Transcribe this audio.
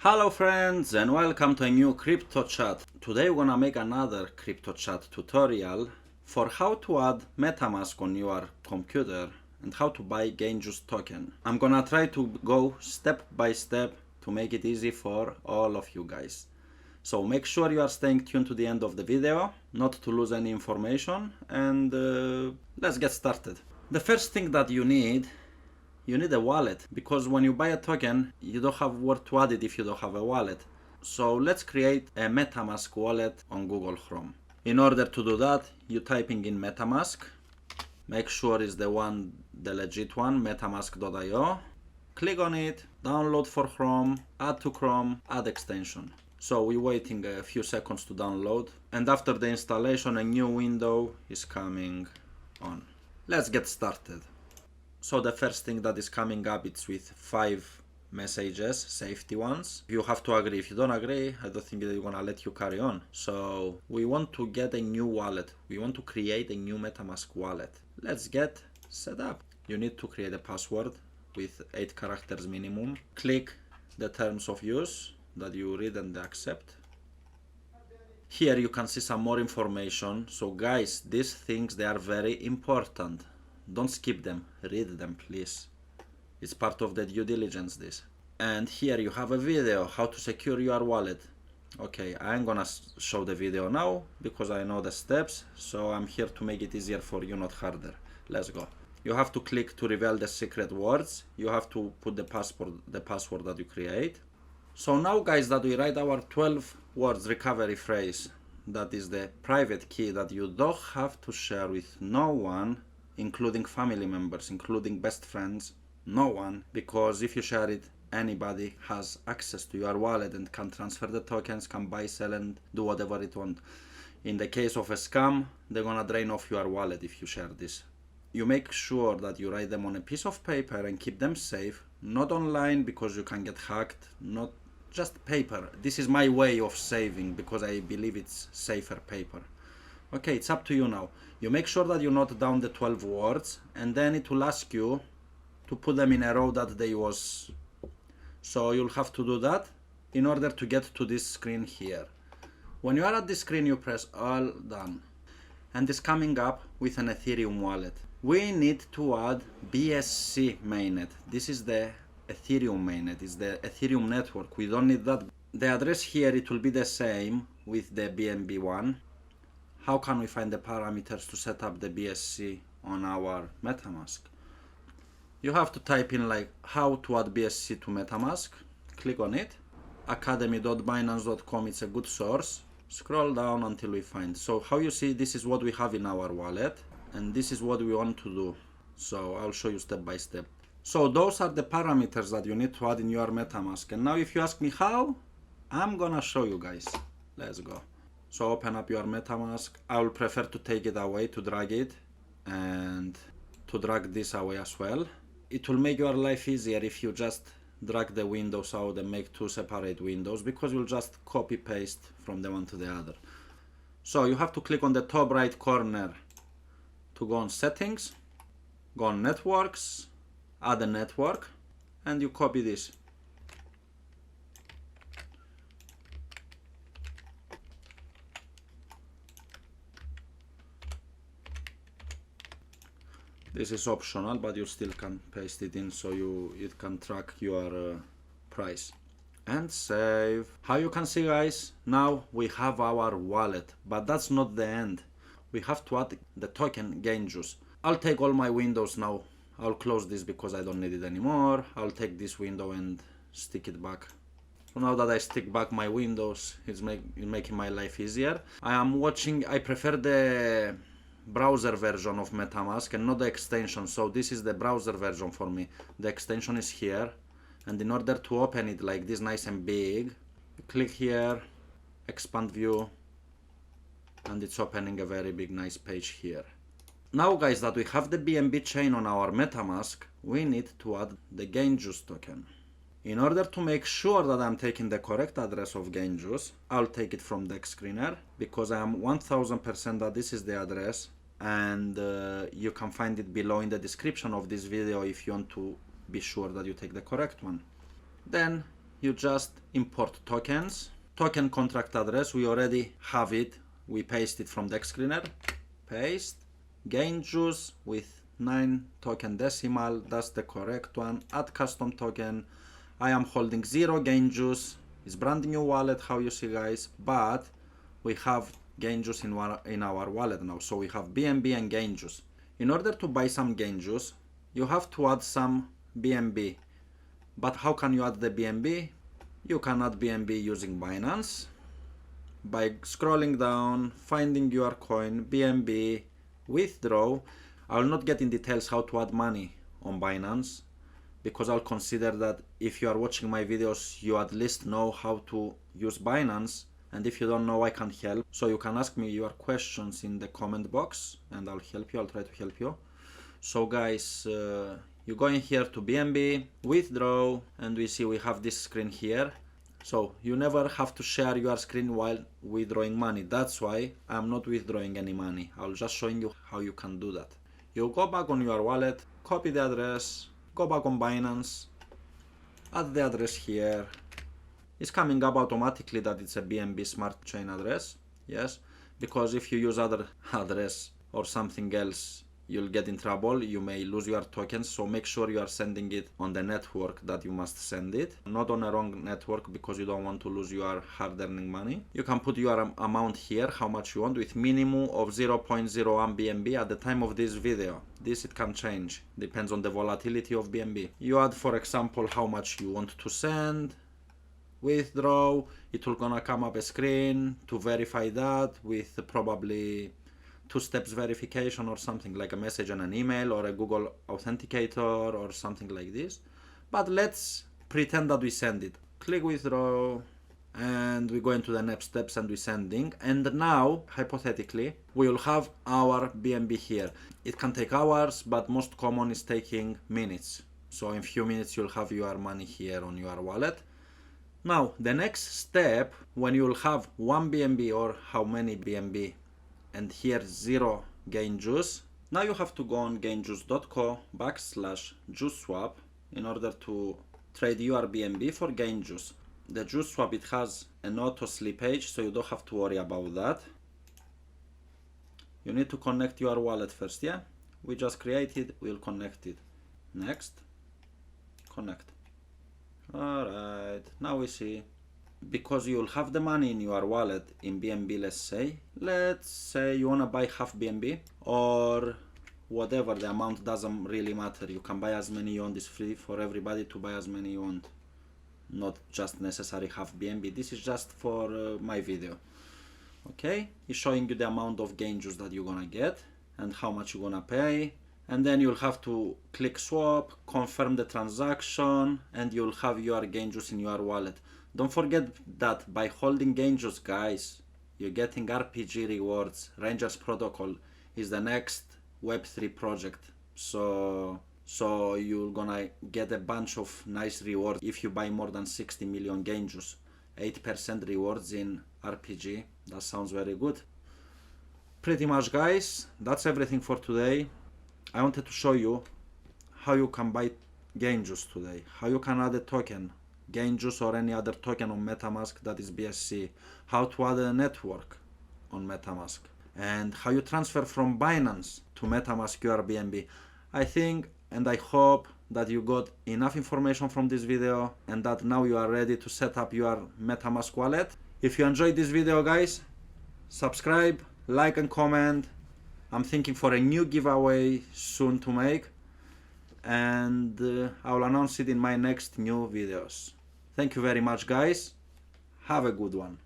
Hello friends and welcome to a new crypto chat. Today we're gonna make another crypto chat tutorial for how to add Metamask on your computer and how to buy GainJuice token. I'm gonna try to go step by step to make it easy for all of you guys. So make sure you are staying tuned to the end of the video, not to lose any information, and let's get started. The first thing that you need a wallet, because when you buy a token, you don't have where to add it if you don't have a wallet. So let's create a Metamask wallet on Google Chrome. In order to do that, you typing in Metamask, make sure it's the legit one, metamask.io. Click on it, download for Chrome, add to Chrome, add extension. So we're waiting a few seconds to download, and after the installation a new window is coming on. Let's get started. So the first thing that is coming up, it's with 5 messages, safety ones. You have to agree. If you don't agree, I don't think they're gonna let you carry on. So we want to get a new wallet. We want to create a new Metamask wallet. Let's get set up. You need to create a password with 8 characters minimum. Click the terms of use that you read and accept. Here you can see some more information. So guys, these things, they are very important. Don't skip them, read them please. It's part of the due diligence this. And here you have a video how to secure your wallet. Okay, I'm gonna show the video now because I know the steps, so I'm here to make it easier for you, not harder. Let's go. You have to click to reveal the secret words. You have to put the password that you create. So now guys, that we write our 12 words recovery phrase, that is the private key that you don't have to share with no one, including family members, including best friends, no one, because if you share it, anybody has access to your wallet and can transfer the tokens, can buy, sell and do whatever it wants. In the case of a scam, they're gonna drain off your wallet if you share this. You make sure that you write them on a piece of paper and keep them safe, not online because you can get hacked, not just paper. This is my way of saving because I believe it's safer paper. Okay, it's up to you now. You make sure that you note down the 12 words and then it will ask you to put them in a row that they was. So you'll have to do that in order to get to this screen here. When you are at this screen, you press all done. And it's coming up with an Ethereum wallet. We need to add BSC mainnet. This is the Ethereum mainnet, it's the Ethereum network. We don't need that. The address here, it will be the same with the BNB one. How can we find the parameters to set up the BSC on our Metamask? You have to type in like how to add BSC to Metamask. Click on it. academy.binance.com, it's a good source. Scroll down until we find. So how you see, this is what we have in our wallet and this is what we want to do. So I'll show you step by step. So those are the parameters that you need to add in your Metamask. And now if you ask me how, I'm gonna show you guys. Let's go. So open up your Metamask. I will prefer to take it away, to drag it, and to drag this away as well. It will make your life easier if you just drag the windows out and make 2 separate windows, because you'll just copy paste from the one to the other. So you have to click on the top right corner to go on settings, go on networks, add a network, and you copy this. This is optional, but you still can paste it in so it can track your price. And save. How you can see guys, now we have our wallet, but that's not the end. We have to add the token GainJuice. I'll take all my windows now. I'll close this because I don't need it anymore. I'll take this window and stick it back. So now that I stick back my windows, it's making my life easier. I prefer the browser version of Metamask and not the extension, so this is the browser version for me. The extension is here, and in order to open it like this nice and big, you click here, expand view, and it's opening a very big nice page here. Now guys, that we have the BNB chain on our Metamask, we need to add the GainJuice token. In order to make sure that I'm taking the correct address of GainJuice, I'll take it from the screener because I am 1000% that this is the address, and you can find it below in the description of this video if you want to be sure that you take the correct one. Then you just import tokens. Token contract address, we already have it. We paste it from the screener. Paste. GainJuice with 9 token decimal, that's the correct one. Add custom token. I am holding 0 GainJuice. It's brand new wallet, how you see, guys, but we have GainJuice in our wallet now. So we have BNB and GainJuice. In order to buy some GainJuice, you have to add some BNB. But how can you add the BNB? You can add BNB using Binance by scrolling down, finding your coin, BNB, withdraw. I will not get in details how to add money on Binance, because I'll consider that if you are watching my videos, you at least know how to use Binance. And if you don't know, I can help. So you can ask me your questions in the comment box and I'll help you. I'll try to help you. So guys, you go in here to BNB, withdraw, and we see we have this screen here. So you never have to share your screen while withdrawing money. That's why I'm not withdrawing any money. I'll just showing you how you can do that. You go back on your wallet, copy the address, go back on Binance, add the address here. It's coming up automatically that it's a BNB smart chain address. Yes, because if you use other address or something else, you'll get in trouble. You may lose your tokens, so make sure you are sending it on the network that you must send it, not on a wrong network, because you don't want to lose your hard-earning money. You can put your amount here, how much you want, with minimum of 0.01 BNB at the time of this video. This it can change, depends on the volatility of BNB. You add, for example, how much you want to send, withdraw. It will gonna come up a screen to verify that with probably 2 steps verification or something, like a message and an email or a Google Authenticator or something like this. But let's pretend that we send it. Click withdraw and we go into the next steps and we sending. And now, hypothetically, we will have our BNB here. It can take hours, but most common is taking minutes. So in few minutes you'll have your money here on your wallet. Now, the next step, when you will have 1 BNB or how many BNB, and here 0 GainJuice. Now you have to go on gainjuice.co/JuiceSwap in order to trade your BNB for GainJuice. The JuiceSwap, it has an auto slippage, so you don't have to worry about that. You need to connect your wallet first, yeah? We just created, we'll connect it. Next, connect. Alright, now we see, because you'll have the money in your wallet in BNB, let's say you wanna buy half BNB or whatever the amount, doesn't really matter. You can buy as many you want. It's free for everybody to buy as many you want, not just necessary half BNB. This is just for my video. Okay, it's showing you the amount of GainJuice that you're gonna get and how much you're gonna pay. And then you'll have to click swap, confirm the transaction, and you'll have your GainJuice in your wallet. Don't forget that by holding GainJuice, guys, you're getting RPG rewards. Rangers Protocol is the next Web3 project. So you're gonna get a bunch of nice rewards if you buy more than 60 million GainJuice. 8% rewards in RPG. That sounds very good. Pretty much, guys, that's everything for today. I wanted to show you how you can buy GainJuice today, how you can add a token, GainJuice or any other token on Metamask that is BSC, how to add a network on Metamask, and how you transfer from Binance to Metamask your BNB. I think and I hope that you got enough information from this video and that now you are ready to set up your Metamask wallet. If you enjoyed this video, guys, subscribe, like and comment. I'm thinking for a new giveaway soon to make, and I will announce it in my next new videos. Thank you very much, guys. Have a good one.